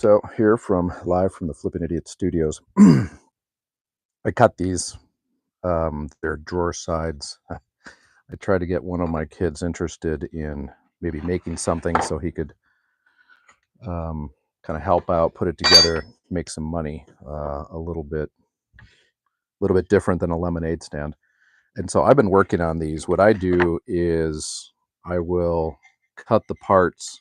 So here from live from the Flippin' Idiot Studios. I cut these. They're drawer sides. I tried to get one of my kids interested in maybe making something so he could kind of help out, put it together, make some money. A little bit different than a lemonade stand. And so I've been working on these. What I do is I will cut the parts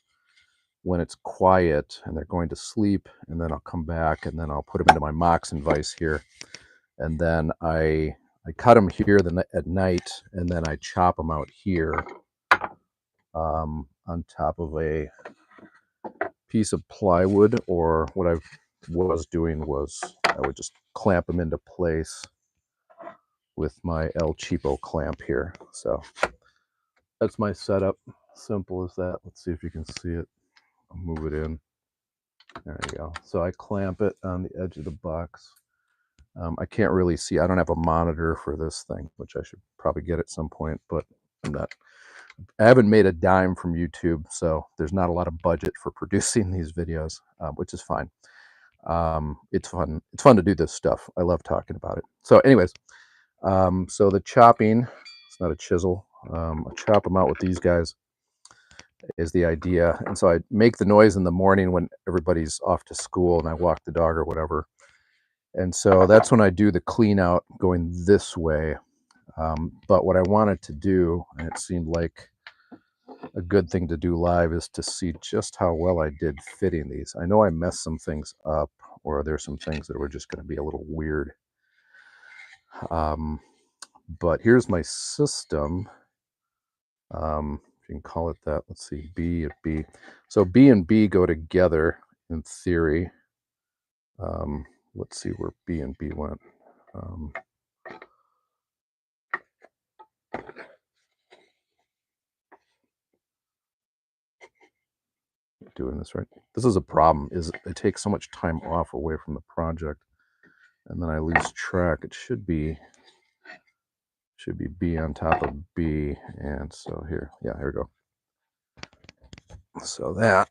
when it's quiet and they're going to sleep, and then I'll come back and then I'll put them into my Moxon vise here, and then I cut them here at night, and then I chop them out here on top of a piece of plywood, or what I was doing was I would just clamp them into place with my El Cheapo clamp here. So that's my setup. Simple as that. Let's see if you can see it. I'll move it in. There you go. So I clamp it on the edge of the box. I can't really see. I don't have a monitor for this thing, which I should probably get at some point, but I haven't made a dime from YouTube, so there's not a lot of budget for producing these videos, which is fine. It's fun. It's fun to do this stuff. I love talking about it. So anyways, so the chopping, it's not a chisel. I chop them out with these guys is the idea. And so I make the noise in the morning when everybody's off to school and I walk the dog or whatever. And so that's when I do the clean out going this way. But what I wanted to do, and it seemed like a good thing to do live, is to see just how well I did fitting these. I know I messed some things up, or there's some things that were just going to be a little weird. But here's my system. If you can call it that. Let's see, B and B. So B and B go together in theory. Let's see where B and B went. Doing this right. This is a problem, is it takes so much time off away from the project and then I lose track. It should be B on top of B, and so here we go. So that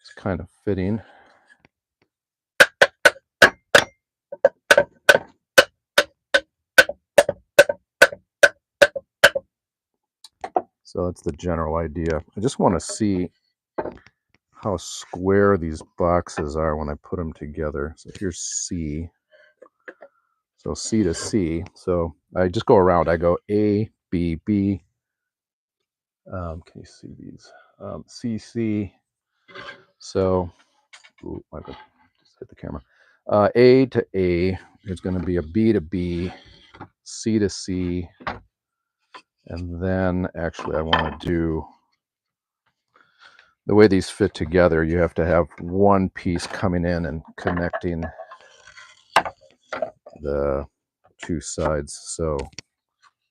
is kind of fitting. So that's the general idea. I just want to see how square these boxes are when I put them together. So here's C. So C to C. So I just go around. I go A, B, B. Can you see these? C, C. So, ooh, I just hit the camera. A to A is going to be a B to B, C to C, and then actually I want to do, the way these fit together, you have to have one piece coming in and connecting the two sides, so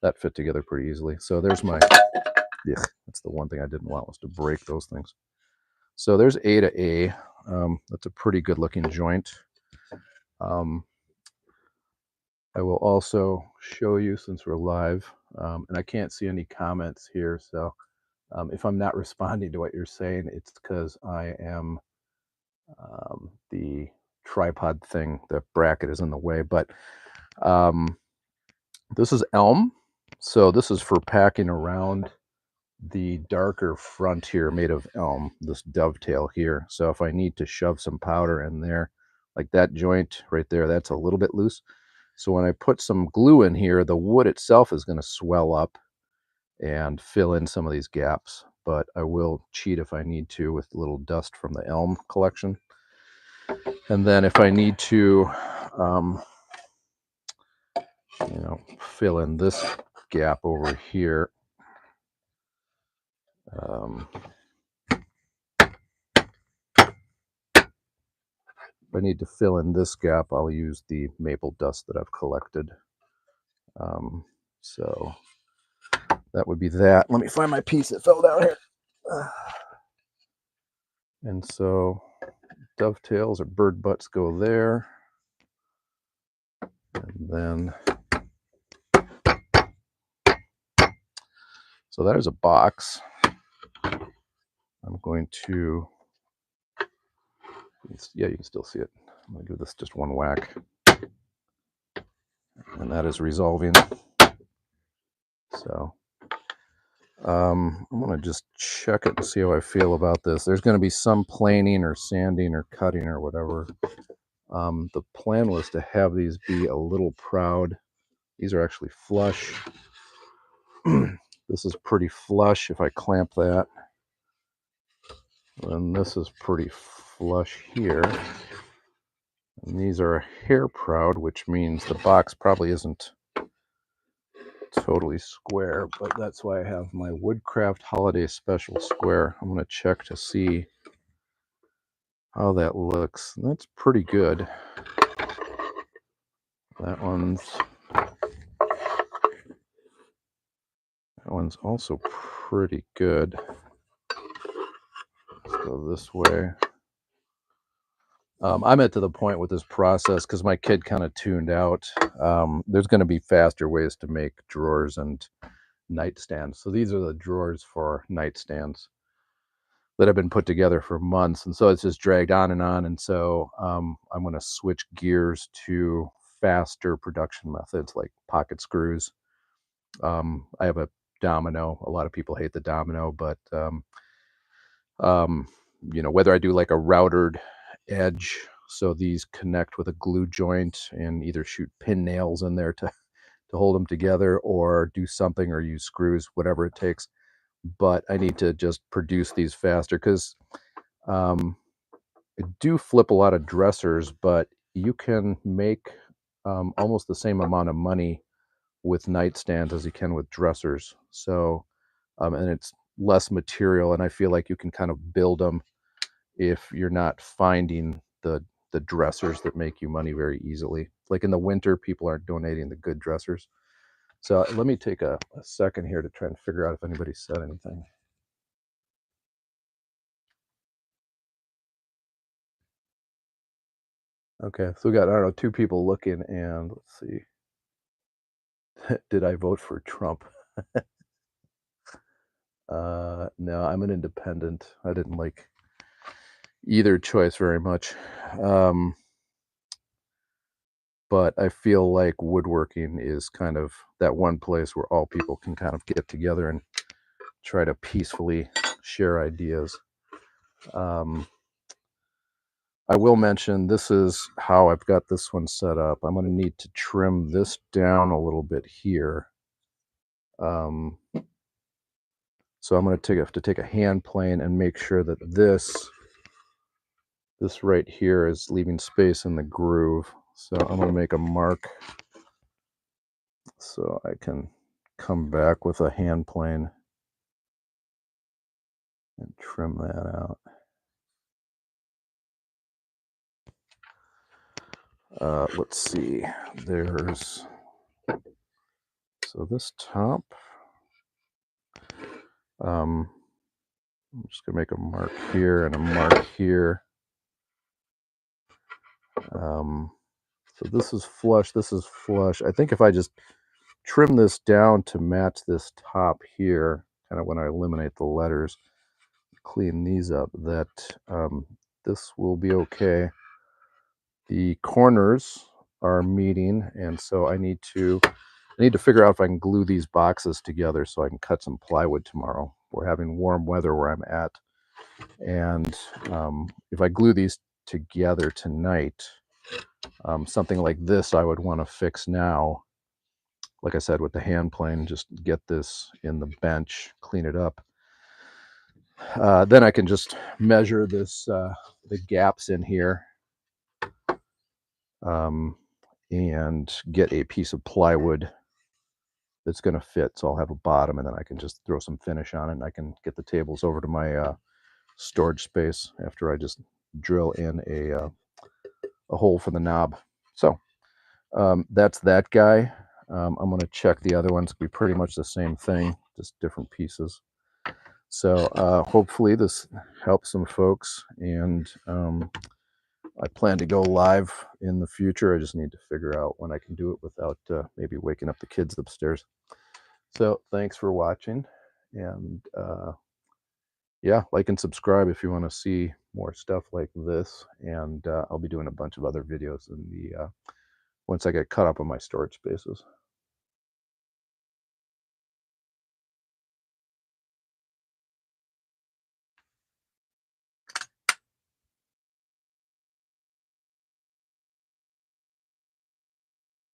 that fit together pretty easily. So there's my, yeah, that's the one thing I didn't want, was to break those things. So there's A to A. That's a pretty good looking joint. I will also show you, since we're live, and I can't see any comments here, so if I'm not responding to what you're saying, it's because I am, the tripod thing, the bracket is in the way. But this is elm, so this is for packing around the darker front here, made of elm, this dovetail here. So if I need to shove some powder in there, like that joint right there, that's a little bit loose. So when I put some glue in here, the wood itself is going to swell up and fill in some of these gaps. But I will cheat if I need to with a little dust from the elm collection. And then if I need to, fill in this gap over here, if I need to fill in this gap, I'll use the maple dust that I've collected. So that would be that. Let me find my piece that fell down here. And so dovetails or bird butts go there. And then, so there's a box. I'm going to Yeah, you can still see it. I'm going to give this just one whack. And that is resolving. So I'm going to just check it and see how I feel about this. There's going to be some planing or sanding or cutting or whatever. The plan was to have these be a little proud. These are actually flush. This is pretty flush if I clamp that. And this is pretty flush here. And these are hair proud, which means the box probably isn't totally square, but that's why I have my Woodcraft Holiday Special square. I'm going to check to see how that looks. That's pretty good. That one's also pretty good. Let's go this way. I'm at to the point with this process because my kid kind of tuned out. There's going to be faster ways to make drawers and nightstands. So these are the drawers for nightstands that have been put together for months, and so it's just dragged on. And so I'm going to switch gears to faster production methods like pocket screws. I have a domino. A lot of people hate the domino, but you know, whether I do like a routered edge, so these connect with a glue joint, and either shoot pin nails in there to hold them together, or do something, or use screws, whatever it takes. But I need to just produce these faster because I do flip a lot of dressers, but you can make almost the same amount of money with nightstands as you can with dressers. So, and it's less material, and I feel like you can kind of build them if you're not finding the dressers that make you money very easily. Like in the winter, people aren't donating the good dressers. So let me take a second here to try and figure out if anybody said anything. Okay, so we got, I don't know, 2 people looking, and let's see. Did I vote for Trump? No, I'm an independent. I didn't like either choice very much. But I feel like woodworking is kind of that one place where all people can kind of get together and try to peacefully share ideas. I will mention this is how I've got this one set up. I'm going to need to trim this down a little bit here. So I'm going to have to take a hand plane and make sure that this right here is leaving space in the groove. So I'm going to make a mark so I can come back with a hand plane and trim that out. Let's see, there's, so this top, I'm just gonna make a mark here and a mark here. So this is flush, this is flush. I think if I just trim this down to match this top here, kind of when I eliminate the letters, clean these up, that this will be okay. The corners are meeting, and so I need to figure out if I can glue these boxes together so I can cut some plywood tomorrow. We're having warm weather where I'm at, and if I glue these together tonight, something like this I would want to fix now. Like I said, with the hand plane, just get this in the bench, clean it up. Then I can just measure this, the gaps in here, and get a piece of plywood that's going to fit. So I'll have a bottom, and then I can just throw some finish on it, and I can get the tables over to my storage space after I just drill in a hole for the knob. So that's that guy. I'm going to check the other ones. It'll be pretty much the same thing, just different pieces. So hopefully this helps some folks, and I plan to go live in the future. I just need to figure out when I can do it without maybe waking up the kids upstairs. So thanks for watching, and Yeah, like and subscribe if you want to see more stuff like this. And I'll be doing a bunch of other videos in the once I get caught up on my storage spaces.